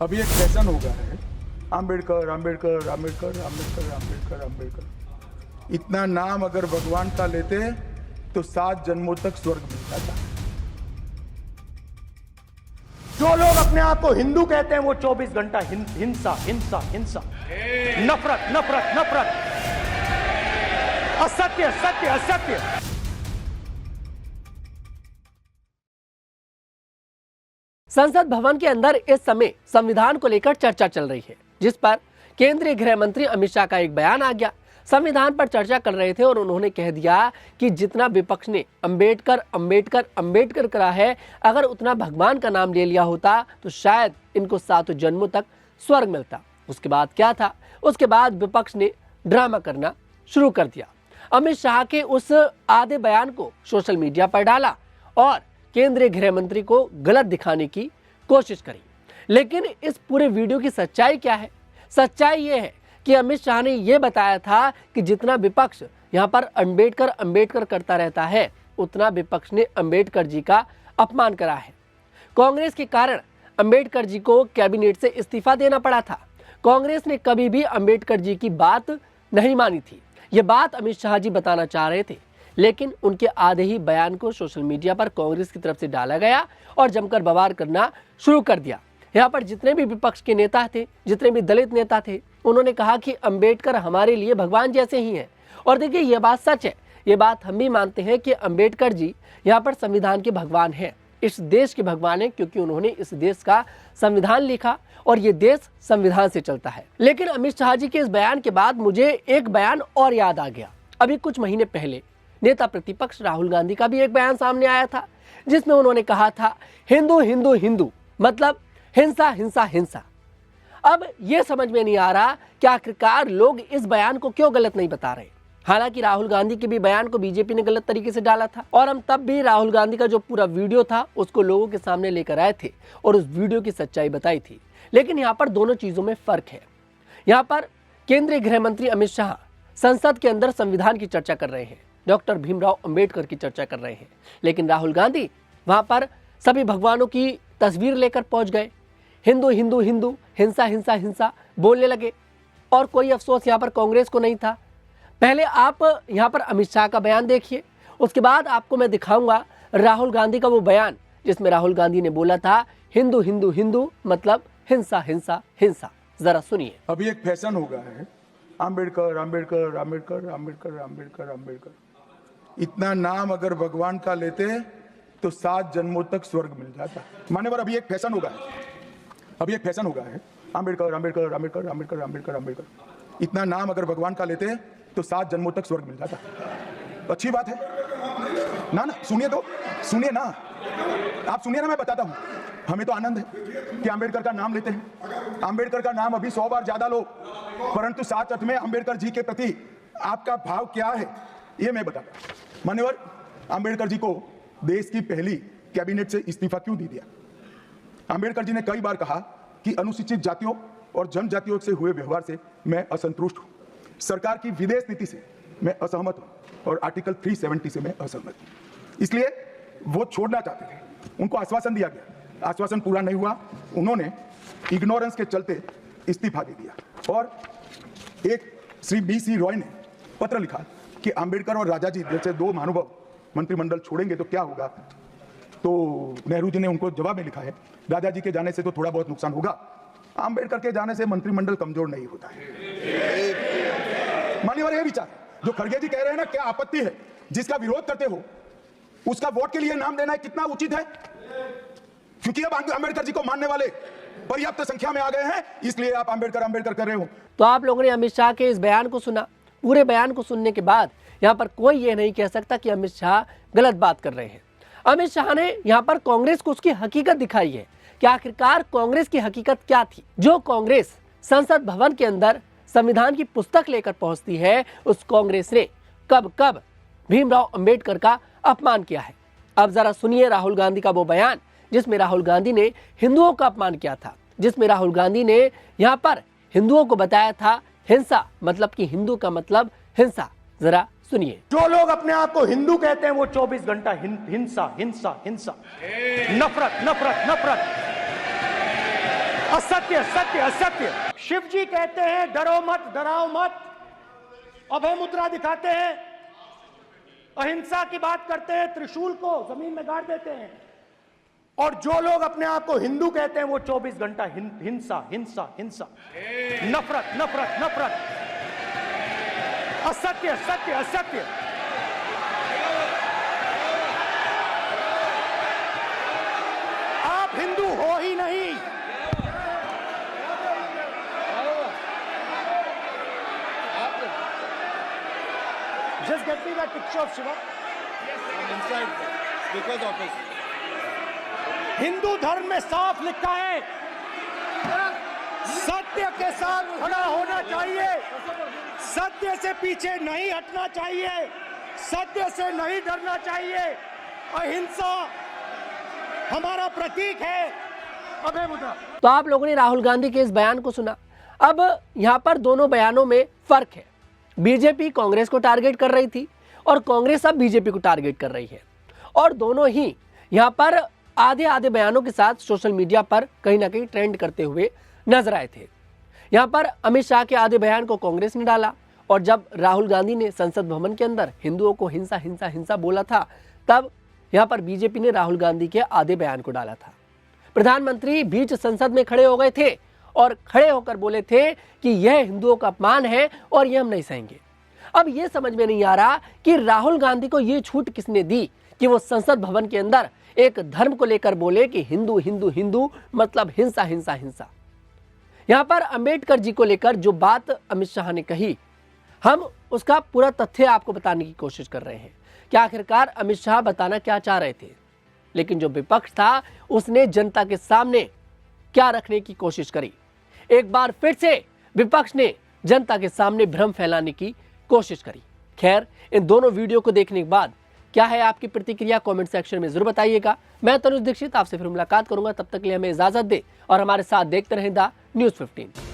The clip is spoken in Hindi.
अभी एक फैशन हो गया है, आम्बेडकर आम्बेडकर आम्बेडकर आम्बेडकर आम्बेडकर आम्बेडकर। इतना नाम अगर भगवान का लेते तो 7 जन्मों तक स्वर्ग मिल जाता। जो लोग अपने आप को हिंदू कहते हैं वो 24 घंटा हिंसा हिंसा हिंसा, नफरत नफरत नफरत, असत्य सत्य असत्य। संसद भवन के अंदर इस समय संविधान को लेकर चर्चा चल रही है, जिस पर केंद्रीय गृह मंत्री अमित शाह का एक बयान आ गया। संविधान पर चर्चा कर रहे थे और उन्होंने कह दिया कि जितना विपक्ष ने अंबेडकर अंबेडकर अंबेडकर करा है, अगर उतना भगवान का नाम ले लिया होता तो शायद इनको 7 जन्मों तक स्वर्ग मिलता। उसके बाद क्या था? उसके बाद विपक्ष ने ड्रामा करना शुरू कर दिया। अमित शाह के उस आधे बयान को सोशल मीडिया पर डाला और केंद्रीय गृह मंत्री को गलत दिखाने की कोशिश करी। लेकिन इस पूरे वीडियो की सच्चाई क्या है? सच्चाई ये है कि अमित शाह ने यह बताया था कि जितना विपक्ष यहाँ पर अंबेडकर अंबेडकर करता रहता है, उतना विपक्ष ने अंबेडकर जी का अपमान करा है। कांग्रेस के कारण अंबेडकर जी को कैबिनेट से इस्तीफा देना पड़ा था। कांग्रेस ने कभी भी अंबेडकर जी की बात नहीं मानी थी। ये बात अमित शाह जी बताना चाह रहे थे, लेकिन उनके आधे ही बयान को सोशल मीडिया पर कांग्रेस की तरफ से डाला गया और जमकर बवाल करना शुरू कर दिया। यहाँ पर जितने भी विपक्ष के नेता थे, जितने भी दलित नेता थे, उन्होंने कहा कि अंबेडकर हमारे लिए भगवान जैसे ही हैं। और देखिए, ये बात सच है, ये बात हम भी मानते हैं कि अंबेडकर जी यहाँ पर संविधान के भगवान हैं, इस देश के भगवान हैं, क्योंकि उन्होंने इस देश का संविधान लिखा और ये देश संविधान से चलता है। लेकिन अमित शाह जी के इस बयान के बाद मुझे एक बयान और याद आ गया। अभी कुछ महीने पहले नेता प्रतिपक्ष राहुल गांधी का भी एक बयान सामने आया था, जिसमें उन्होंने कहा था हिंदू हिंदू हिंदू मतलब हिंसा हिंसा हिंसा। अब यह समझ में नहीं आ रहा कि आखिरकार लोग इस बयान को क्यों गलत नहीं बता रहे। हालांकि राहुल गांधी के भी बयान को बीजेपी ने गलत तरीके से डाला था और हम तब भी राहुल गांधी का जो पूरा वीडियो था उसको लोगों के सामने लेकर आए थे और उस वीडियो की सच्चाई बताई थी। लेकिन यहाँ पर दोनों चीजों में फर्क है। यहाँ पर केंद्रीय गृह मंत्री अमित शाह संसद के अंदर संविधान की चर्चा कर रहे हैं, डॉक्टर भीमराव अंबेडकर की चर्चा कर रहे हैं, लेकिन राहुल गांधी वहां पर सभी भगवानों की तस्वीर लेकर पहुंच गए, हिंदू हिंदू हिंदू, हिंसा हिंसा हिंसा बोलने लगे। और कोई अफसोस यहाँ पर कांग्रेस को नहीं था। पहले आप यहाँ पर अमित शाह का बयान देखिए, उसके बाद आपको मैं दिखाऊंगा राहुल गांधी का वो बयान जिसमें राहुल गांधी ने बोला था हिंदू हिंदू हिंदू मतलब हिंसा हिंसा हिंसा। जरा सुनिए। अभी एक फैशन हो गया है, आम्बेडकर आम्बेडकर आम्बेडकर आम्बेडकर आम्बेडकर आम्बेडकर। इतना नाम अगर भगवान का लेते तो 7 जन्मों तक स्वर्ग मिल जाता। मान्यवर, अभी एक फैशन हो गया है, अभी एक फैशन हो गया है, आम्बेडकर आम्बेडकर आम्बेडकर आम्बेडकर आम्बेडकर आम्बेडकर। इतना नाम अगर भगवान का लेते तो 7 जन्मों तक स्वर्ग मिल जाता। अच्छी बात है ना? ना सुनिए तो, सुनिए ना, आप सुनिए ना, मैं बताता हूं। हमें तो आनंद है कि आम्बेडकर का नाम लेते हैं। आम्बेडकर का नाम अभी 100 बार ज्यादा लो, परंतु 7 अर्थ में आम्बेडकर जी के प्रति आपका भाव क्या है ये मैं बताता हूं। मान्यवर, आम्बेडकर जी को देश की पहली कैबिनेट से इस्तीफा क्यों दे दिया? आम्बेडकर जी ने कई बार कहा कि अनुसूचित जातियों और जनजातियों से हुए व्यवहार से मैं असंतुष्ट हूं, सरकार की विदेश नीति से मैं असहमत हूं और आर्टिकल 370 से मैं असहमत हूं। इसलिए वो छोड़ना चाहते थे। उनको आश्वासन दिया गया, आश्वासन पूरा नहीं हुआ। उन्होंने इग्नोरेंस के चलते इस्तीफा दे दिया। और एक श्री BC रॉय ने पत्र लिखा कि आम्बेडकर और राजा जी जैसे 2 महानुभाव मंत्रिमंडल छोड़ेंगे तो क्या होगा। तो नेहरू जी ने उनको जवाब में लिखा है, राजा जी के जाने से तो थोड़ा बहुत नुकसान होगा, आम्बेडकर के जाने से मंत्रिमंडल कमजोर नहीं होता है। मान्यवर, ये विचार जो खड़गे जी कह रहे हैं ना, क्या आपत्ति है? जिसका विरोध करते हो उसका वोट के लिए नाम देना कितना उचित है? क्योंकि अब आम्बेडकर जी को मानने वाले पर्याप्त संख्या में आ गए हैं, इसलिए आप आम्बेडकर आम्बेडकर कर रहे हो। तो आप लोगों ने अमित शाह के इस बयान को सुना। पूरे बयान को सुनने के बाद यहाँ पर कोई ये नहीं कह सकता कि अमित शाह गलत बात कर रहे हैं। अमित शाह ने यहाँ पर कांग्रेस को उसकी हकीकत दिखाई है कि आखिरकार कांग्रेस की हकीकत क्या थी। जो कांग्रेस संसद भवन के अंदर संविधान की पुस्तक लेकर पहुंचती है, उस कांग्रेस ने कब कब भीमराव अंबेडकर का अपमान किया है। अब जरा सुनिए राहुल गांधी का वो बयान जिसमें राहुल गांधी ने हिंदुओं का अपमान किया था, जिसमें राहुल गांधी ने यहाँ पर हिंदुओं को बताया था हिंसा मतलब कि हिंदू का मतलब हिंसा। जरा सुनिए। जो लोग अपने आप को हिंदू कहते हैं वो 24 घंटा हिंसा हिंसा हिंसा, नफरत नफरत नफरत, असत्य, सत्य, असत्य। शिव जी कहते हैं डरो मत, डराओ मत, अभय मुद्रा दिखाते हैं, अहिंसा की बात करते हैं, त्रिशूल को जमीन में गाड़ देते हैं, और जो लोग अपने आप को हिंदू कहते हैं वो 24 घंटा हिंसा, हिंसा, हिंसा, नफरत, नफरत, नफरत, असत्य, सत्य, असत्य। आप हिंदू हो ही नहीं। Just get me that picture of Shiva. I'm inside speaker's office. Hindu धर्म में साफ लिखा है, सत्य के साथ खड़ा होना चाहिए, सत्य से पीछे नहीं हटना चाहिए, सत्य से नहीं डरना चाहिए। अहिंसा हमारा प्रतीक है। अभय मुद्रा। तो आप लोगों ने राहुल गांधी के इस बयान को सुना। अब यहाँ पर दोनों बयानों में फर्क है। बीजेपी कांग्रेस को टारगेट कर रही थी और कांग्रेस अब बीजेपी को टारगेट कर रही है, और दोनों ही यहाँ पर आधे आधे बयानों के साथ सोशल मीडिया पर कहीं ना कहीं ट्रेंड करते हुए नजर आए थे। यहाँ पर अमित शाह के आधे बयान को कांग्रेस ने डाला, और जब राहुल गांधी ने संसद भवन के अंदर हिंदुओं को हिंसा हिंसा हिंसा बोला था, तब यहाँ पर बीजेपी ने राहुल गांधी के आधे बयान को डाला था। प्रधानमंत्री बीच संसद में खड़े हो गए थे और खड़े होकर बोले थे कि यह हिंदुओं का अपमान है और यह हम नहीं सहेंगे। अब यह समझ में नहीं आ रहा कि राहुल गांधी को यह छूट किसने दी कि वो संसद भवन के अंदर एक धर्म को लेकर बोले कि हिंदू हिंदू हिंदू मतलब हिंसा हिंसा हिंसा। यहां पर अंबेडकर जी को लेकर जो बात अमित शाह ने कही, हम उसका पूरा तथ्य आपको बताने की कोशिश कर रहे हैं कि आखिरकार अमित शाह बताना क्या चाह रहे थे। लेकिन जो विपक्ष था उसने जनता के सामने क्या रखने की कोशिश करी। एक बार फिर से विपक्ष ने जनता के सामने भ्रम फैलाने की कोशिश करी। खैर, इन दोनों वीडियो को देखने के बाद क्या है आपकी प्रतिक्रिया, कमेंट सेक्शन में जरूर बताइएगा। मैं तनुज दीक्षित आपसे फिर मुलाकात करूंगा। तब तक के लिए हमें इजाजत दे और हमारे साथ देखते रहें द न्यूज़ 15।